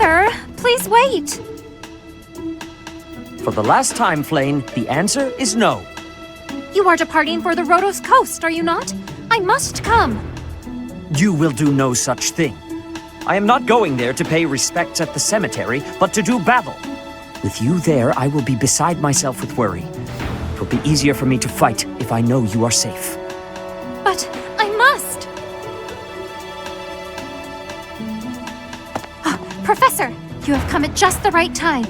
Brother, please wait. For the last time, Flayn, the answer is no. You are departing for the Rhodos coast, are you not? I must come. You will do no such thing. I am not going there to pay respects at the cemetery, but to do battle. With you there, I will be beside myself with worry. It will be easier for me to fight if I know you are safe. But I must! Professor, you have come at just the right time.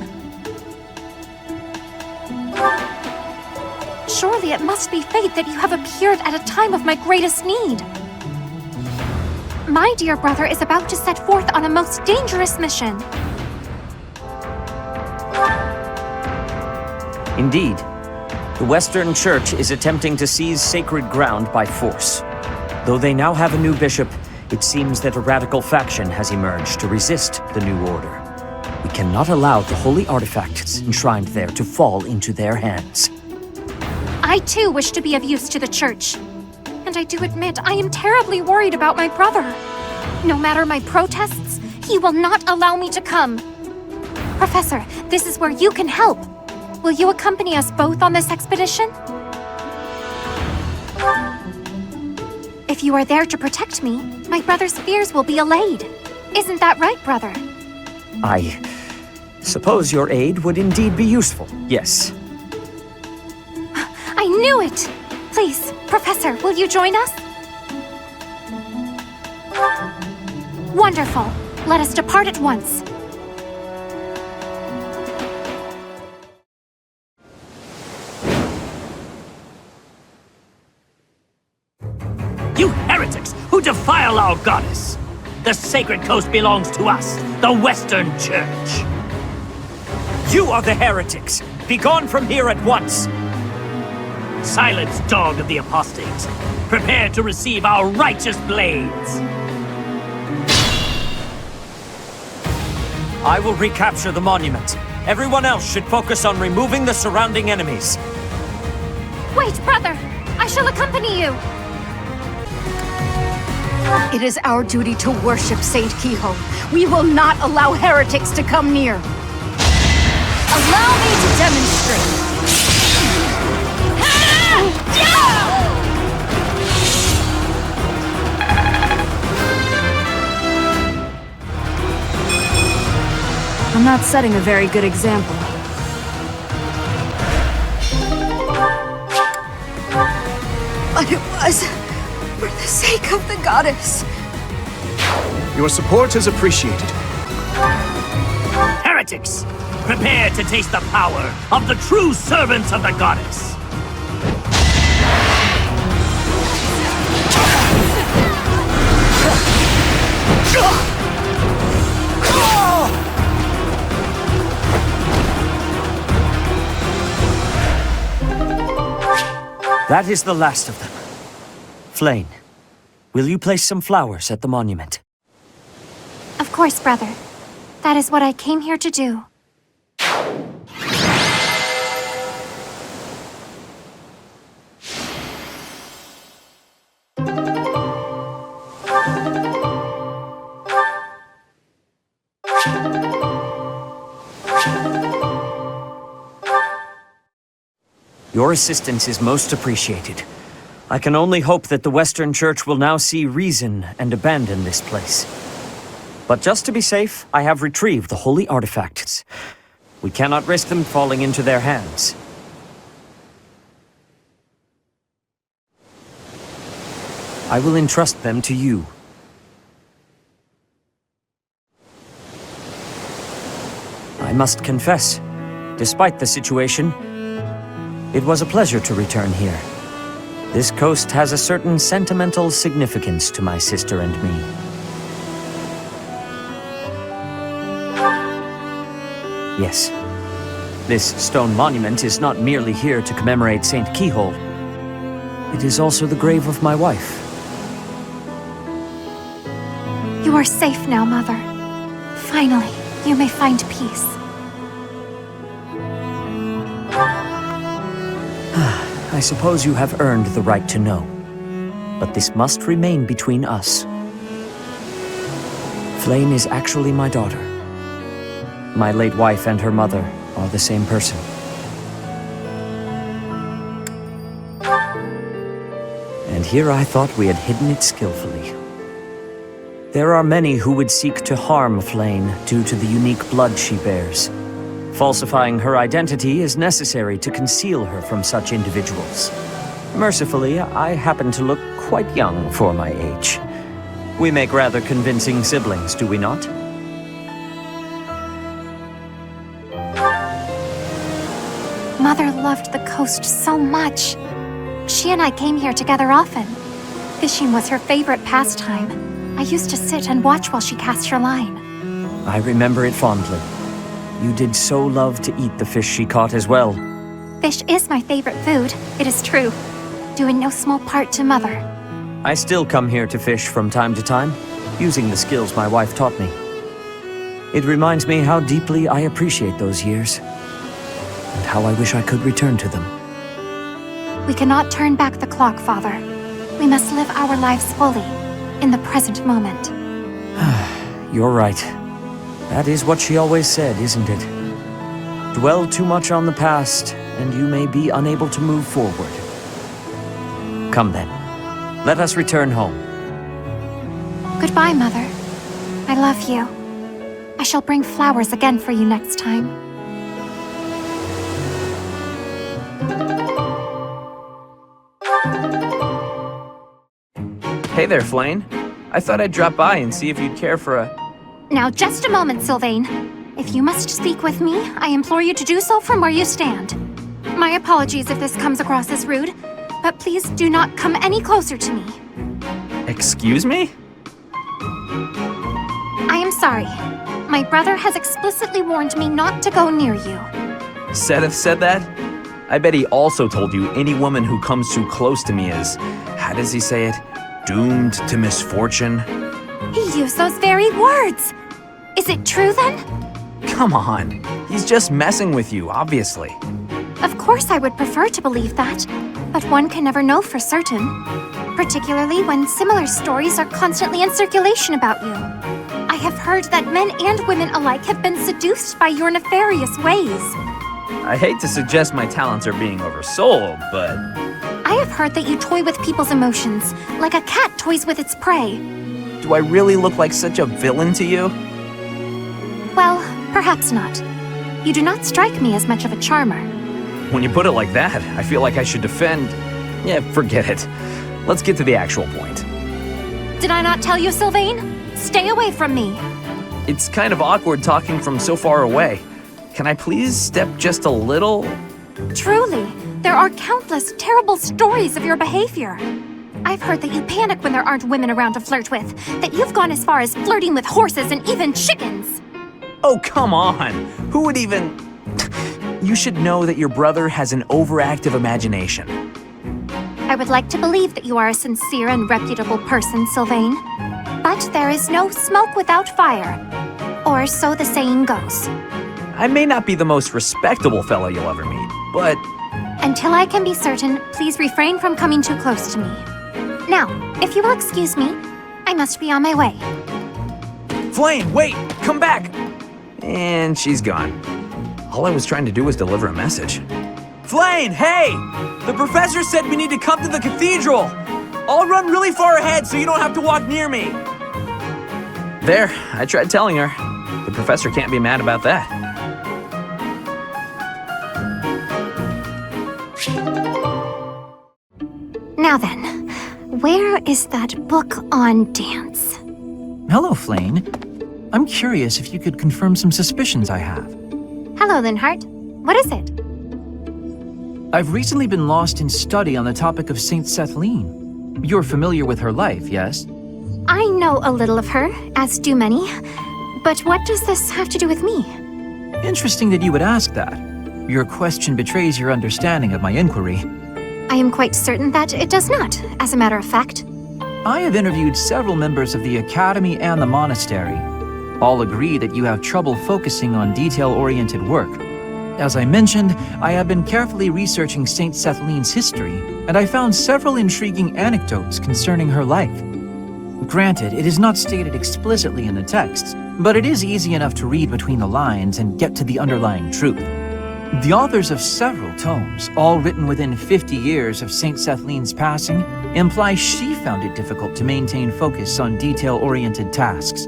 Surely it must be fate that you have appeared at a time of my greatest need. My dear brother is about to set forth on a most dangerous mission. Indeed. The Western Church is attempting to seize sacred ground by force. Though they now have a new bishop, it seems that a radical faction has emerged to resist the new order. We cannot allow the holy artifacts enshrined there to fall into their hands. I too wish to be of use to the Church. And I do admit I am terribly worried about my brother. No matter my protests, he will not allow me to come. Professor, this is where you can help. Will you accompany us both on this expedition? If you are there to protect me, my brother's fears will be allayed. Isn't that right, brother? I suppose your aid would indeed be useful, yes. I knew it! Please, Professor, will you join us? Wonderful. Let us depart at once. You heretics who defile our goddess! The sacred coast belongs to us, the Western Church! You are the heretics! Begone from here at once! Silence, dog of the apostates! Prepare to receive our righteous blades! I will recapture the monument. Everyone else should focus on removing the surrounding enemies. Wait, brother! I shall accompany you! It is our duty to worship Saint Cichol. We will not allow heretics to come near. Allow me to demonstrate. I'm not setting a very good example. But it was for the sake of the goddess. Your support is appreciated. Heretics! Prepare to taste the power of the true servants of the goddess! That is the last of them. Flayn, will you place some flowers at the monument? Of course, brother. That is what I came here to do. Your assistance is most appreciated. I can only hope that the Western Church will now see reason and abandon this place. But just to be safe, I have retrieved the holy artifacts. We cannot risk them falling into their hands. I will entrust them to you. I must confess, despite the situation, it was a pleasure to return here. This coast has a certain sentimental significance to my sister and me. Yes, this stone monument is not merely here to commemorate Saint Cichol. It is also the grave of my wife. You are safe now, Mother. Finally, you may find peace. I suppose you have earned the right to know. But this must remain between us. Flayn is actually my daughter. My late wife and her mother are the same person. And here I thought we had hidden it skillfully. There are many who would seek to harm Flayn due to the unique blood she bears. Falsifying her identity is necessary to conceal her from such individuals. Mercifully, I happen to look quite young for my age. We make rather convincing siblings, do we not? Mother loved the coast so much. She and I came here together often. Fishing was her favorite pastime. I used to sit and watch while she cast her line. I remember it fondly. You did so love to eat the fish she caught as well. Fish is my favorite food, it is true. Due in no small part to Mother. I still come here to fish from time to time, using the skills my wife taught me. It reminds me how deeply I appreciate those years, and how I wish I could return to them. We cannot turn back the clock, Father. We must live our lives fully, in the present moment. You're right. That is what she always said, isn't it? Dwell too much on the past, and you may be unable to move forward. Come then. Let us return home. Goodbye, Mother. I love you. I shall bring flowers again for you next time. Hey there, Flayn. I thought I'd drop by and see if you'd care for a... Now, just a moment, Sylvain. If you must speak with me, I implore you to do so from where you stand. My apologies if this comes across as rude, but please do not come any closer to me. Excuse me? I am sorry. My brother has explicitly warned me not to go near you. Seteth said that? I bet he also told you any woman who comes too close to me is, how does he say it? Doomed to misfortune? He used those very words! Is it true then? Come on. He's just messing with you, obviously. Of course I would prefer to believe that, but one can never know for certain. Particularly when similar stories are constantly in circulation about you. I have heard that men and women alike have been seduced by your nefarious ways. I hate to suggest my talents are being oversold, but... I have heard that you toy with people's emotions, like a cat toys with its prey. do I really look like such a villain to you? Well, perhaps not. You do not strike me as much of a charmer. When you put it like that, I feel like I should defend... Yeah, forget it. Let's get to the actual point. Did I not tell you, Sylvain? Stay away from me. It's kind of awkward talking from so far away. Can I please step just a little? Truly, there are countless terrible stories of your behavior. I've heard that you panic when there aren't women around to flirt with, that you've gone as far as flirting with horses and even chickens. Oh, come on! Who would even... You should know that your brother has an overactive imagination. I would like to believe that you are a sincere and reputable person, Sylvain. But there is no smoke without fire. Or so the saying goes. I may not be the most respectable fellow you'll ever meet, but... Until I can be certain, please refrain from coming too close to me. Now, if you will excuse me, I must be on my way. Flayn, wait! Come back! And she's gone. All I was trying to do was deliver a message. Flayn, hey! The professor said we need to come to the cathedral! I'll run really far ahead so you don't have to walk near me! There, I tried telling her. The professor can't be mad about that. Now then, where is that book on dance? Hello, Flayn. I'm curious if you could confirm some suspicions I have. Hello, Linhart. What is it? I've recently been lost in study on the topic of Saint Seteth. You're familiar with her life, yes? I know a little of her, as do many. But what does this have to do with me? Interesting that you would ask that. Your question betrays your understanding of my inquiry. I am quite certain that it does not, as a matter of fact. I have interviewed several members of the Academy and the Monastery. All agree that you have trouble focusing on detail-oriented work. As I mentioned, I have been carefully researching Saint Seteth's history, and I found several intriguing anecdotes concerning her life. Granted, it is not stated explicitly in the texts, but it is easy enough to read between the lines and get to the underlying truth. The authors of several tomes, all written within 50 years of Saint Sethleen's passing, imply she found it difficult to maintain focus on detail-oriented tasks.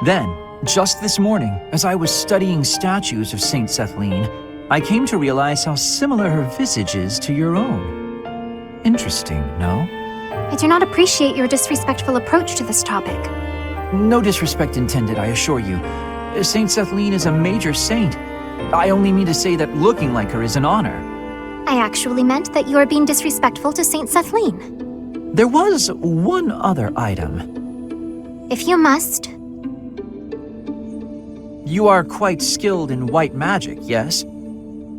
Then, just this morning, as I was studying statues of Saint Sethleen, I came to realize how similar her visage is to your own. Interesting, no? I do not appreciate your disrespectful approach to this topic. No disrespect intended, I assure you. Saint Sethleen is a major saint. I only mean to say that looking like her is an honor. I actually meant that you are being disrespectful to Saint Sethleen. There was one other item. If you must. You are quite skilled in white magic, yes?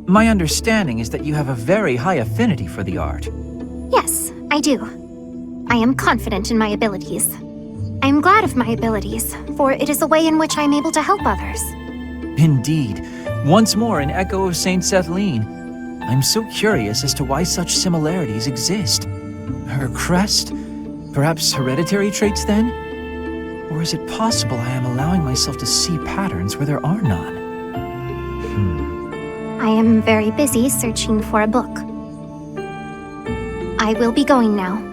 My understanding is that you have a very high affinity for the art. Yes, I do. I am confident in my abilities. I am glad of my abilities, for it is a way in which I am able to help others. Indeed. Once more an echo of Saint Sethleen. I'm so curious as to why such similarities exist. Her crest? Perhaps hereditary traits then? Or is it possible I am allowing myself to see patterns where there are none? I am very busy searching for a book. I will be going now.